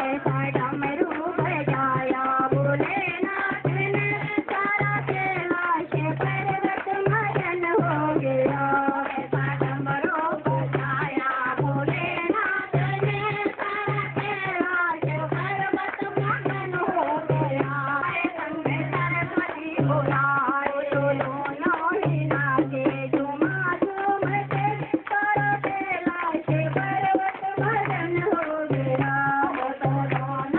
ऐसा डमरू बजाया भोलेनाथ ने, सारा कैलाश पर्वत मगन हो गया। ऐसा डमरू बजाया भोलेनाथ ने, सारा कैलाश पर्वत मगन हो गया। संग सरस्वती बुलाए तो दोनों ही नाचे झूमा झूम के, सारा कैलाश पर्वत मगन हो गया। तो दोनों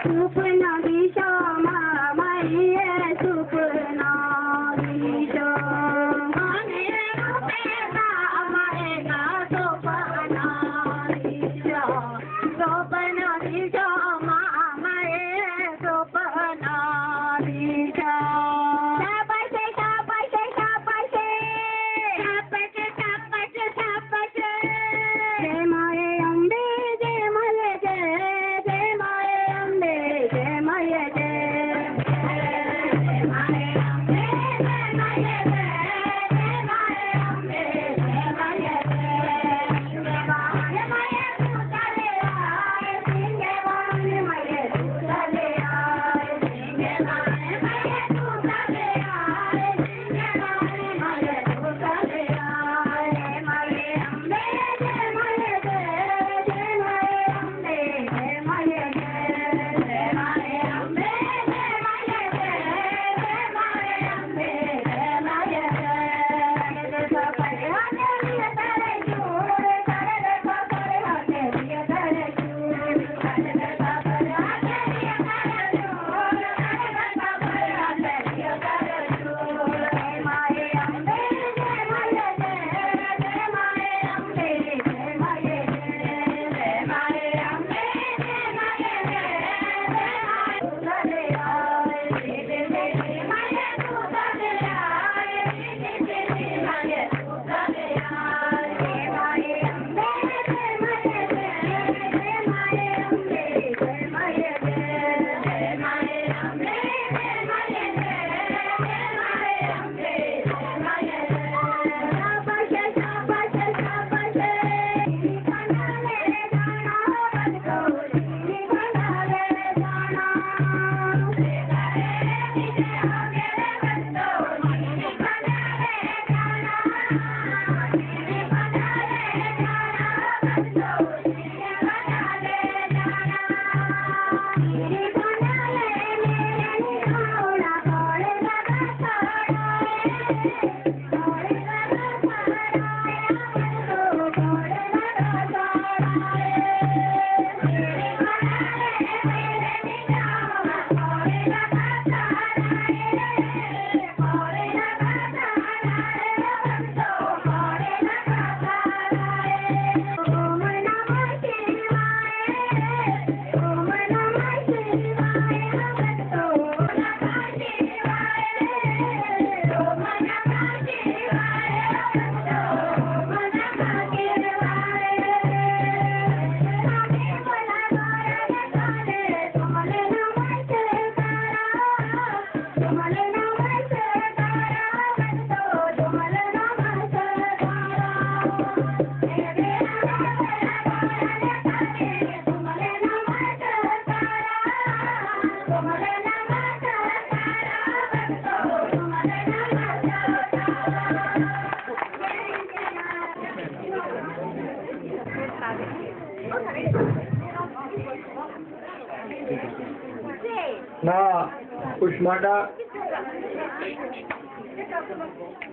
सुपना दिशा मामाये सुपना दिशा माने रुपेगा माएगा सुपना दिशा सुपना दिशा मामाये सुपना दिशा शाबाशे शाबाशे शाबाशे शाबाशे शाबाशे शाबाशे जय माये अंबे जय माये जय माये अंबे जय माये जय माये अंबे जय माये जय माये अंबे जय माये जय माये सुतले आए सिंगे वाले माये सुतले आए सिंगे वाले माये सुतले आए सिंगे वाले माये सुतले आए माये अंबे जय माये जय माये अंबे जय माये जय माये अंबे जय माये जय माये अंबे जय माये जय सपरे हाथे लिया तारे चूड़ तारे सपरे हाथे लिया तारे चूड़ तारे सपरे हाथे लिया तारे चूड़ तारे सपरे हाथे लिया तारे चूड़ जय माये अंबे जय माये जय माये अंबे जय माये जय माये अंबे जय माये जय सुतले आए जय माये सुतले आए जय माये सुतले आए जय माये अंबे जय माये जय माये अंबे जय माये जय माये अंबे जय माये जय माये अंबे जय माये शाबाशे शाबाशे शाबाशे निकले जाना बंदो निकले जाना रे नीचे आगे बंदो निकले जाना निकले जाना बंदो निकले जाना निकले मेरे निकोड़ा कोड़े लगा छोड़ाए कोड़े लगा छोड़ाए बंदो कोड़े लगा छोड़ाए मेरे निकोड़ा कोड़े लगा छोड़ाए कोड़े लगा छोड़ाए बंदो कोड़े लगा छोड़ाए ओम नमः शिवाय ओम नमः शिवाय बंदो नमः शिवाय ओम नमः शिवाय बंदो ओम नमः शिवाय हमें बोला गारे गारे तुमले नमस्कारा तुमले नमस्कारा बंदो तुमले नमस्कारा मेरे तुमले नमस्कारा तुमले ना कुष्मांडा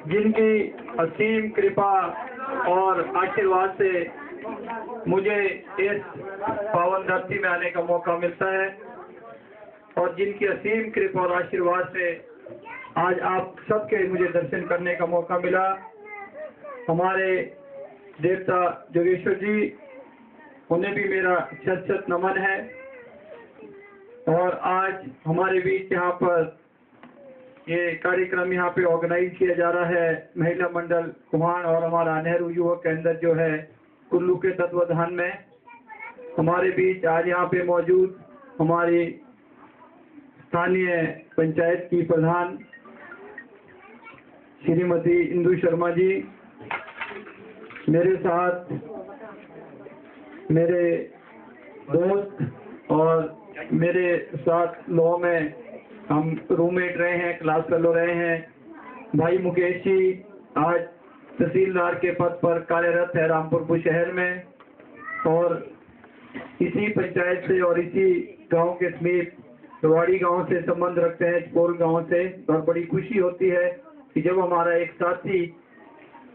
जिनकी असीम कृपा और आशीर्वाद से मुझे इस पावन धरती में आने का मौका मिलता है और जिनकी असीम कृपा और आशीर्वाद से आज आप सबके मुझे दर्शन करने का मौका मिला। हमारे देवता जोगेश्वर जी, उन्हें भी मेरा शत शत नमन है। और आज हमारे बीच यहाँ पर ये कार्यक्रम यहाँ पे ऑर्गेनाइज किया जा रहा है महिला मंडल कुम्हान और हमारा नेहरू युवक केंद्र जो है कुल्लू के तत्वाधान में। हमारे बीच आज यहाँ पे मौजूद हमारी स्थानीय पंचायत की प्रधान श्रीमती इंदु शर्मा जी, मेरे साथ मेरे दोस्त और मेरे साथ लॉ में हम रूममेट रहे हैं, क्लास फेलो रहे हैं, भाई मुकेश जी आज तहसीलदार के पद पर कार्यरत है रामपुर शहर में और इसी पंचायत से और इसी गांव के समीप रवाड़ी गांव से संबंध रखते हैं, चपोल गांव से। और बड़ी खुशी होती है कि जब हमारा एक साथी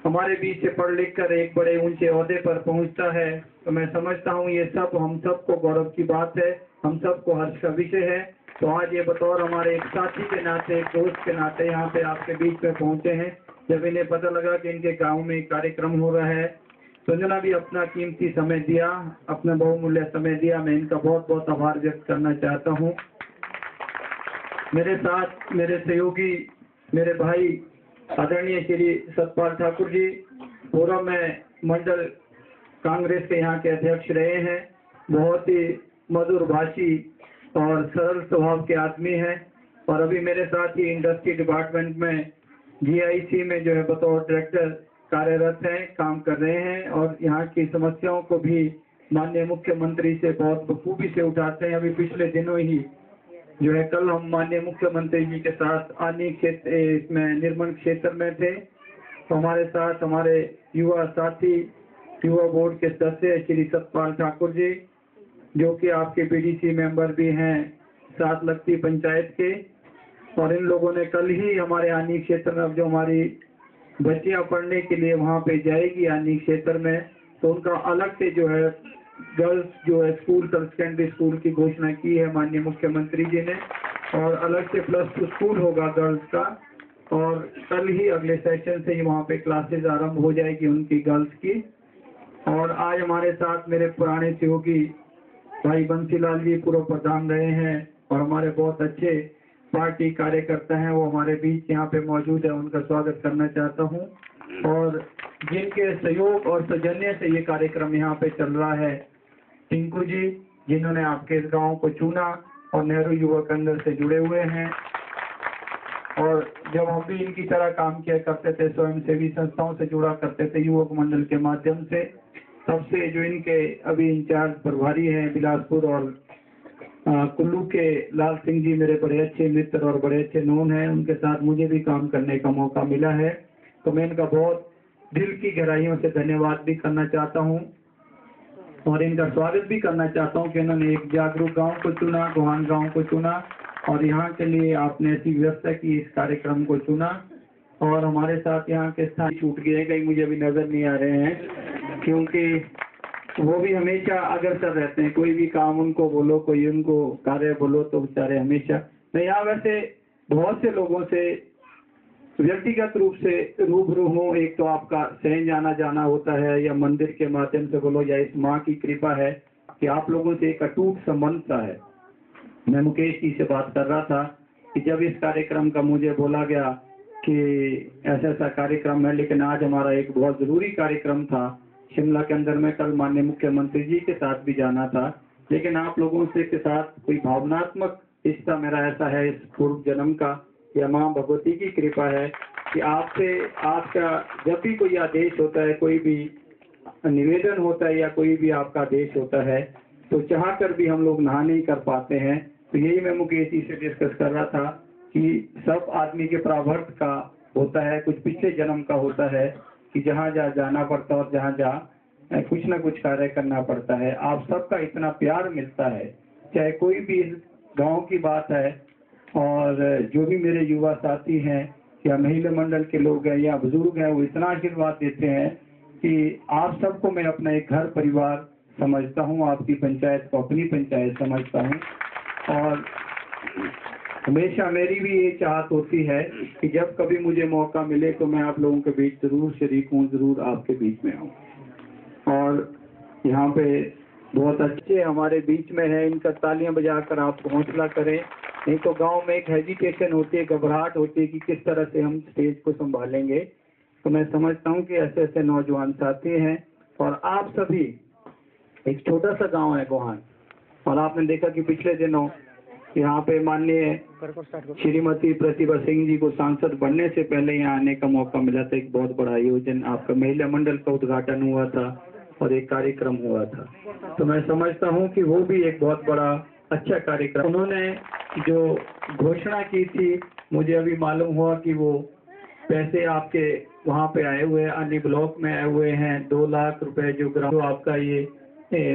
हमारे बीच से पढ़ लिख कर एक बड़े ऊंचे ओहदे पर पहुंचता है, तो मैं समझता हूं ये सब हम सबको गौरव की बात है, हम सबको हर्ष का विषय है। तो आज ये बतौर हमारे एक साथी के नाते, एक दोस्त के नाते यहाँ पे आपके बीच में पहुंचे हैं। जब इन्हें पता लगा कि इनके गांव में एक कार्यक्रम हो रहा है, संजना भी अपना कीमती समय दिया, अपना बहुमूल्य समय दिया। मैं इनका बहुत बहुत आभार व्यक्त करना चाहता हूँ। मेरे साथ मेरे सहयोगी, मेरे भाई आदरणीय श्री सतपाल ठाकुर जी पूर्व में मंडल कांग्रेस के यहाँ के अध्यक्ष रहे हैं। बहुत ही मधुर भाषी और सरल स्वभाव के आदमी हैं और अभी मेरे साथ ही इंडस्ट्री डिपार्टमेंट में GIC में जो है बतौर डायरेक्टर कार्यरत हैं, काम कर रहे हैं और यहाँ की समस्याओं को भी माननीय मुख्यमंत्री से बहुत बखूबी से उठाते हैं। अभी पिछले दिनों ही जो है कल हम माननीय मुख्यमंत्री जी के साथ आनी क्षेत्र इसमें निर्माण क्षेत्र में थे, तो हमारे साथ हमारे युवा साथी, युवा बोर्ड के सदस्य श्री सतपाल ठाकुर जी, जो कि आपके BDC मेंबर भी हैं साथ लगती पंचायत के, और इन लोगों ने कल ही हमारे आनी क्षेत्र में, अब जो हमारी बच्चियां पढ़ने के लिए वहां पे जाएगी आनी क्षेत्र में, तो उनका अलग से जो है गर्ल्स जो है स्कूल, सेकेंडरी स्कूल की घोषणा की है माननीय मुख्यमंत्री जी ने, और अलग से +2 स्कूल होगा गर्ल्स का, और कल ही अगले सेशन से ही वहाँ पे क्लासेज आरंभ हो जाएगी उनकी गर्ल्स की। और आज हमारे साथ मेरे पुराने सहयोगी भाई बंसीलाल जी पूर्व प्रधान रहे हैं और हमारे बहुत अच्छे पार्टी कार्यकर्ता हैं, वो हमारे बीच यहाँ पे मौजूद है, उनका स्वागत करना चाहता हूँ। और जिनके सहयोग और सौजन्य से ये कार्यक्रम यहाँ पे चल रहा है, टिंकू जी, जिन्होंने आपके इस गांव को चुना और नेहरू युवा केंद्र से जुड़े हुए हैं, और जब हम भी इनकी तरह काम किया करते थे, स्वयंसेवी संस्थाओं से जुड़ा करते थे युवक मंडल के माध्यम से, तब से जो इनके अभी इंचार्ज प्रभारी हैं बिलासपुर और कुल्लू के लाल सिंह जी मेरे बड़े अच्छे मित्र और बड़े अच्छे नोन हैं, उनके साथ मुझे भी काम करने का मौका मिला है। तो मैं इनका बहुत दिल की गहराइयों से धन्यवाद भी करना चाहता हूँ और इनका स्वागत भी करना चाहता हूँ कि इन्होंने एक जागरूक गांव को चुना, गोहान गांव को चुना, और यहाँ के लिए आपने ऐसी व्यवस्था की, इस कार्यक्रम को चुना। और हमारे साथ यहाँ के स्थान छूट गए, कहीं मुझे अभी नजर नहीं आ रहे हैं, क्योंकि वो भी हमेशा अग्रसर रहते हैं, कोई भी काम उनको बोलो, कोई उनको कार्य बोलो, तो बेचारे हमेशा। मैं यहाँ वैसे बहुत से लोगों से व्यक्तिगत रूप से रूबरू हूँ। एक तो आपका सहज आना जाना होता है, या मंदिर के माध्यम से बोलो, या इस माँ की कृपा है कि आप लोगों से एक अटूट संबंध सा है। मैं मुकेश जी से बात कर रहा था कि जब इस कार्यक्रम का मुझे बोला गया कि ऐसा ऐसा कार्यक्रम है, लेकिन आज हमारा एक बहुत जरूरी कार्यक्रम था शिमला के अंदर में, कल माननीय मुख्यमंत्री जी के साथ भी जाना था, लेकिन आप लोगों से के साथ कोई भावनात्मक रिश्ता मेरा ऐसा है इस पूर्व जन्म का, या माँ भगवती की कृपा है कि आपसे आपका जब भी कोई आदेश होता है, कोई भी निवेदन होता है, या कोई भी आपका आदेश होता है, तो चाह कर भी हम लोग ना नहीं कर पाते हैं। तो यही मैं मुकेश जी से डिस्कस कर रहा था कि सब आदमी के प्रारब्ध का होता है, कुछ पिछले जन्म का होता है कि जहाँ जहाँ जाना पड़ता है और जहाँ जहाँ कुछ ना कुछ कार्य करना पड़ता है। आप सबका इतना प्यार मिलता है, चाहे कोई भी इस गांव की बात है, और जो भी मेरे युवा साथी हैं या महिला मंडल के लोग हैं या बुजुर्ग हैं, वो इतना आशीर्वाद देते हैं कि आप सबको मैं अपना एक घर परिवार समझता हूँ, आपकी पंचायत को अपनी पंचायत समझता हूँ। और हमेशा मेरी भी ये चाहत होती है कि जब कभी मुझे मौका मिले तो मैं आप लोगों के बीच जरूर शरीक हूँ, जरूर आपके बीच में आऊँ। और यहाँ पे बहुत अच्छे हमारे बीच में है, इनका तालियां बजाकर आप हौसला करें। नहीं तो गांव में एक हेजिटेशन होती है, घबराहट होती है कि किस तरह से हम स्टेज को संभालेंगे। तो मैं समझता हूँ कि ऐसे ऐसे नौजवान साथी हैं, और आप सभी, एक छोटा सा गांव है गोहान, और आपने देखा कि पिछले दिनों यहाँ पे माननीय श्रीमती प्रतिभा सिंह जी को सांसद बनने से पहले यहाँ आने का मौका मिला था। एक बहुत बड़ा आयोजन, आपका महिला मंडल का उद्घाटन हुआ था और एक कार्यक्रम हुआ था। तो मैं समझता हूँ कि वो भी एक बहुत बड़ा अच्छा कार्यक्रम। उन्होंने जो घोषणा की थी, मुझे अभी मालूम हुआ कि वो पैसे आपके वहाँ पे आए हुए, अन्य ब्लॉक में आए हुए हैं, 2 लाख रुपए जो आपका ये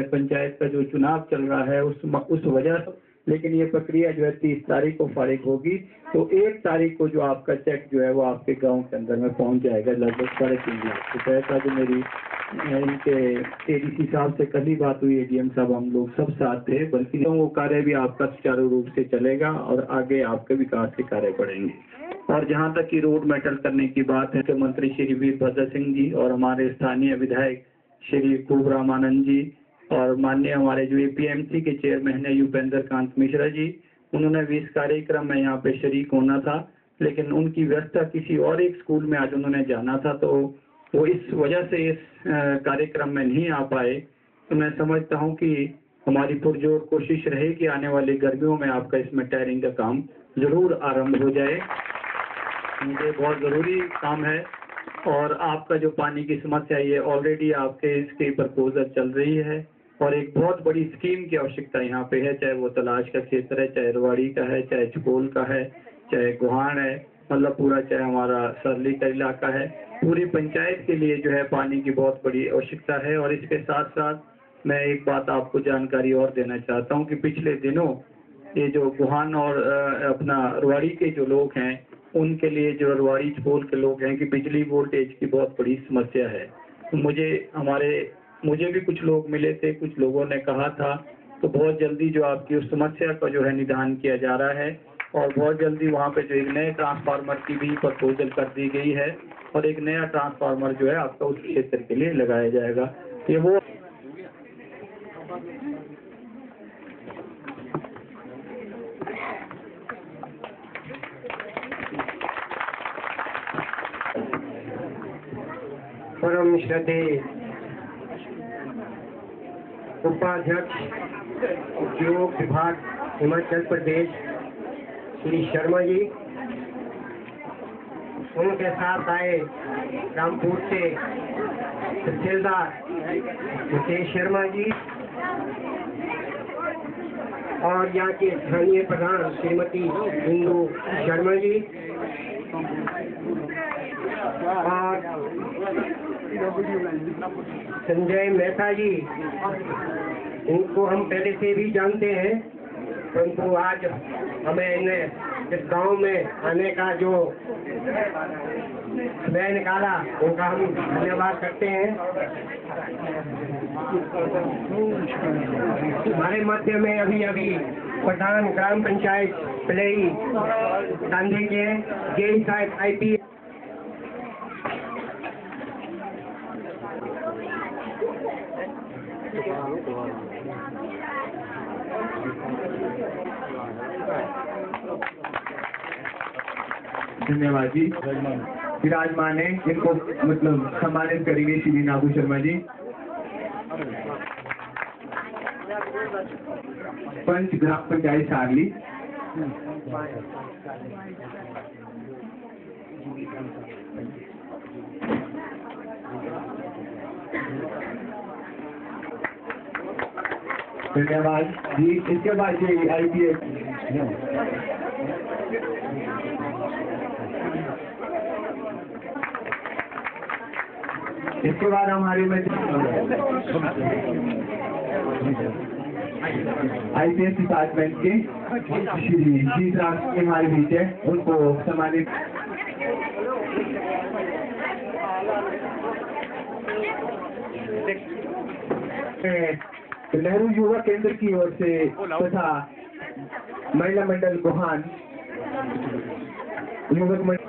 पंचायत का जो चुनाव चल रहा है उस वजह से, लेकिन ये प्रक्रिया जो है 30 तारीख को फारिग होगी, तो 1 तारीख को जो आपका चेक जो है वो आपके गांव के अंदर में पहुंच जाएगा, लगभग 3.5 लाख रुपए का। जो मेरी इनके एडीसी साहब से कल ही बात हुई, एडीएम साहब हम लोग सब साथ थे, बल्कि वो कार्य भी आपका सुचारू रूप से चलेगा और आगे आपके विकास के कार्य बढ़ेंगे। और जहां तक की रोड मेटल करने की बात है, मुख्यमंत्री श्री वीरभद्र सिंह जी और हमारे स्थानीय विधायक श्री खूब रामानंद जी और माननीय हमारे जो एपीएमसी के चेयरमैन है युपेंद्र कांत मिश्रा जी, उन्होंने भी इस कार्यक्रम में यहाँ पे शरीक होना था, लेकिन उनकी व्यवस्था किसी और एक स्कूल में आज उन्होंने जाना था, तो वो इस वजह से इस कार्यक्रम में नहीं आ पाए। तो मैं समझता हूँ कि हमारी पुरजोर कोशिश रहेगी आने वाली गर्मियों में आपका इसमें टायरिंग का काम जरूर आरंभ हो जाए। मुझे बहुत ज़रूरी काम है। और आपका जो पानी की समस्या है, ये ऑलरेडी आपके इसकी प्रपोजल चल रही है और एक बहुत बड़ी स्कीम की आवश्यकता यहाँ पे है, चाहे वो तलाश का क्षेत्र है, चाहे रवाड़ी का है, चाहे चकोल का है, चाहे गुहान है, मतलब पूरा चाहे हमारा सरली का इलाका है, पूरी पंचायत के लिए जो है पानी की बहुत बड़ी आवश्यकता है। और इसके साथ साथ मैं एक बात आपको जानकारी और देना चाहता हूँ कि पिछले दिनों ये जो गुहान और अपना रवाड़ी के जो लोग हैं, उनके लिए जो रवाड़ी चकोल के लोग हैं कि बिजली वोल्टेज की बहुत बड़ी समस्या है। तो मुझे भी कुछ लोग मिले थे, कुछ लोगों ने कहा था, तो बहुत जल्दी जो आपकी उस समस्या का जो है निदान किया जा रहा है और बहुत जल्दी वहाँ पे जो एक नए ट्रांसफार्मर की भी प्रपोजल कर दी गई है और एक नया ट्रांसफार्मर जो है आपका उस क्षेत्र के लिए लगाया जाएगा। ये वो परम श्रद्धेय उपाध्यक्ष उद्योग विभाग हिमाचल प्रदेश श्री शर्मा जी, उनके साथ आए रामपुर से तहसीलदार मुकेश शर्मा जी और यहाँ के स्थानीय प्रधान श्रीमती इंदू शर्मा जी और संजय मेहता जी, इनको हम पहले से भी जानते हैं, परंतु आज हमें इन्हें इस गांव में आने का जो समय निकाला, उनका हम धन्यवाद करते हैं। हमारे मध्य में अभी प्रधान ग्राम पंचायत पलई गांधी के जेई साहब IP धन्यवाद जी। विराजमान है, इनको मतलब सम्मानित करेंगे श्री नागू शर्मा जी। पंच ग्राम पंचायत सारली। धन्यवाद जी। इसके बाद ये IPS इसके बाद हमारे में IPS डिपार्टमेंट के श्री सीता हमारे बीच है, उनको सम्मानित नेहरू युवा केंद्र की ओर से तथा महिला मंडल गुहान युवक मंडल